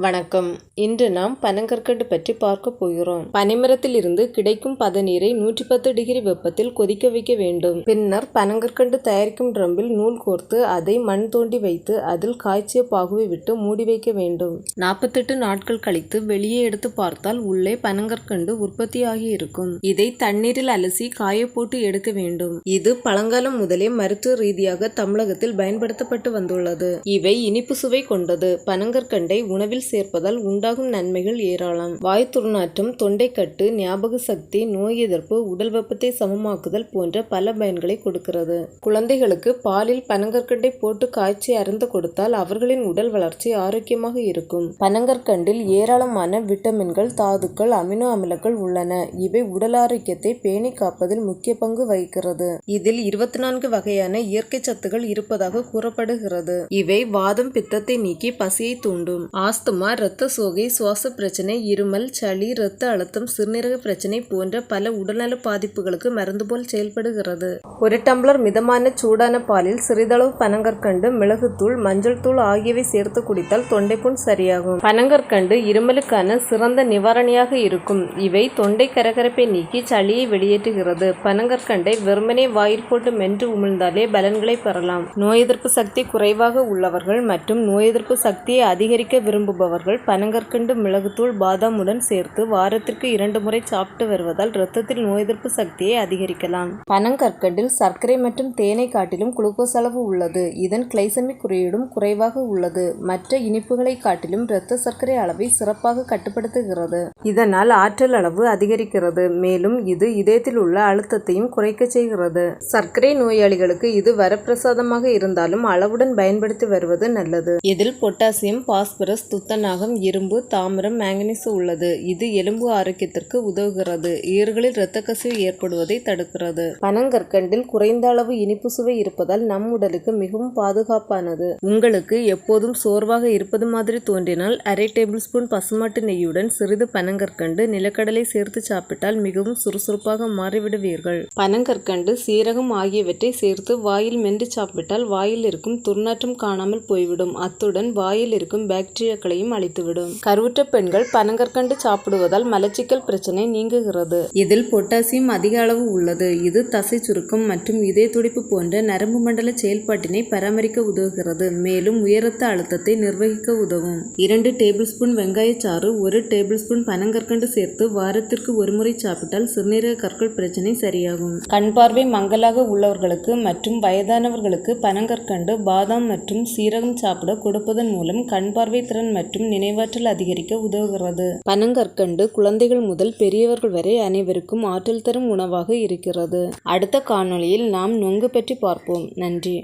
வணக்கம். இன்று நாம் பனங்கற்கண்டு பற்றி பார்க்க போகிறோம். பனைமரத்தில் இருந்து கிடைக்கும் பதநீரை 110 டிகிரி வெப்பத்தில் கொதிக்க வைக்க வேண்டும். பின்னர் பனங்கற்கண்டு தயாரிக்கும் ட்ரம்பில் நூல் கோர்த்து அதை மண் தோண்டி வைத்து அதில் காய்ச்சிய பாகுவை விட்டு மூடி வைக்க வேண்டும். 48 நாட்கள் கழித்து வெளியே எடுத்து பார்த்தால் உள்ளே பனங்கற்கண்டு உற்பத்தியாகி இருக்கும். இதை தண்ணீரில் அலசி காய போட்டு எடுக்க வேண்டும். இது பழங்காலம் முதலே மருத்துவ ரீதியாக தமிழகத்தில் பயன்படுத்தப்பட்டு வந்துள்ளது. இவை இனிப்பு சுவை கொண்டது. பனங்கற்கண்டை உணவில் சேர்ப்பதால் உண்டாகும் நன்மைகள் ஏராளம். வாய் துர்நாற்றம், தொண்டைக்கட்டு, ஞாபக சக்தி, நோய் எதிர்ப்பு, உடல் வெப்பத்தை சமமாக்குதல் போன்ற பல பயன்களை கொடுக்கிறது. குழந்தைகளுக்கு பாலில் பனங்கற்கண்டை போட்டு காய்ச்சி அருந்த கொடுத்தால் அவர்களின் உடல் வளர்ச்சி ஆரோக்கியமாக இருக்கும். பனங்கற்கண்டில் ஏராளமான விட்டமின்கள், தாதுக்கள், அமினோ அமிலங்கள் உள்ளன. இவை உடல் ஆரோக்கியத்தை பேணி காப்பதில் முக்கிய பங்கு வகிக்கிறது. இதில் 24 வகையான இயற்கை சத்துக்கள் இருப்பதாக கூறப்படுகிறது. இவை வாதம், பித்தத்தை நீக்கி பசியை தூண்டும். ஆஸ்துமா, இரத்த சோகை, சுவாச பிரச்சனை, இருமல், சளி, இரத்த அழுத்தம், சிறுநீரக பிரச்சனை போன்ற பல உடல்நல பாதிப்புகளுக்கு மருந்து போல் செயல்படுகிறது. ஒரு டம்ளர் மிதமான சூடான பாலில் சிறிதளவு பனங்கற்கண்டு, மிளகுத்தூள், மஞ்சள் தூள் ஆகியவை சேர்த்து குடித்தால் தொண்டைப்புண் சரியாகும். பனங்கற்கண்டு இருமலுக்கான சிறந்த நிவாரணியாக இருக்கும். இவை தொண்டை கரகரப்பை நீக்கி சளியை வெளியேற்றுகிறது. பனங்கற்கண்டை வெறுமனே வாயில் போட்டு மென்று உமிழ்ந்தாலே பலன்களை பெறலாம். நோய் எதிர்ப்பு சக்தி குறைவாக உள்ளவர்கள் மற்றும் நோய் எதிர்ப்பு சக்தியை அதிகரிக்க விரும்புபவர்கள் பனங்கற்கண்டு, மிளகுத்தூள், பாதாமுடன் சேர்த்து வாரத்திற்கு 2 முறை சாப்பிட்டு வருவதால் இரத்தத்தில் நோய் எதிர்ப்பு சக்தியை அதிகரிக்கலாம். பனங்கற்கண்டில் சர்க்கரை மற்றும் தேனை காட்டிலும் குளுக்கோஸ் அளவு உள்ளது. இதன் கிளைசெமிக் குறியீடும் குறைவாக உள்ளது. மற்ற இனிப்புகளை காட்டிலும் இரத்த சர்க்கரை அளவை சிறப்பாக கட்டுப்படுத்துகிறது. இதனால் ஆற்றல் அளவு அதிகரிக்கிறது. மேலும் இது இதயத்தில் உள்ள அழுத்தத்தையும் குறைக்க செய்கிறது. சர்க்கரை நோயாளிகளுக்கு இது வரப்பிரசாதமாக இருந்தாலும் அளவுடன் பயன்படுத்தி வருவது நல்லது. இதில் பொட்டாசியம், பாஸ்பரஸ், துத்தநாகம், இரும்பு, தாமிரம், மேங்கனீசு உள்ளது. இது எலும்பு ஆரோக்கியத்திற்கு உதவுகிறது. ஈறுகளில் இரத்த கசிவு ஏற்படுவதை தடுக்கிறது. பனங்கற்கண்டில் குறைந்த அளவு இனிப்பு சுவை இருப்பதால் நம் உடலுக்கு மிகவும் பாதுகாப்பானது. உங்களுக்கு எப்போதும் சோர்வாக இருப்பது மாதிரி தோன்றினால் அரை டேபிள் ஸ்பூன் பசுமாட்டு நெய்யுடன் சிறிது பனங்கற்கண்டு, நிலக்கடலை சேர்த்து சாப்பிட்டால் மிகவும் சுறுசுறுப்பாக மாறிவிடுவீர்கள். பனங்கற்கண்டு, சீரகம் ஆகியவற்றை சேர்த்து வாயில் மென்று சாப்பிட்டால் வாயில் இருக்கும் துர்நாற்றம் காணாமல் போய்விடும். அத்துடன் வாயில் இருக்கும் பாக்டீரியாக்களையும் அழித்துவிடும். கருவுற்ற பெண்கள் பனங்கற்கண்டு சாப்பிடுவதால் மலச்சிக்கல் பிரச்சனை நீங்குகிறது. இதில் பொட்டாசியம் அதிக அளவு உள்ளது. இது தசை சுருக்கம் மற்றும் இதய துடிப்பு போன்ற நரம்பு மண்டல செயல்பாட்டினை பராமரிக்க உதவுகிறது. மேலும் உயர் இரத்த அழுத்தத்தை நிர்வகிக்க உதவும். 2 டேபிள் ஸ்பூன் வெங்காயச்சாறு, 1 டேபிள் ஸ்பூன் பனங்கற்கண்டு சேர்த்து வாரத்திற்கு 1 முறை சாப்பிட்டால் சிறுநீரக கற்கள் பிரச்சனை சரியாகும். கண் பார்வை மங்கலாக உள்ளவர்களுக்கு மற்றும் வயதானவர்களுக்கு பனங்கற்கண்டு, பாதாம் மற்றும் சீரகம் சாப்பிட கொடுப்பதன் மூலம் கண் பார்வை திறன் மற்றும் நினைவாற்றல் அதிகரிக்க உதவுகிறது. பனங்கற்கண்டு குழந்தைகள் முதல் பெரியவர்கள் வரை அனைவருக்கும் ஆற்றல் தரும் உணவாக இருக்கிறது. அடுத்த காணொளியில் நாம் நொங்கு பற்றி பார்ப்போம். நன்றி.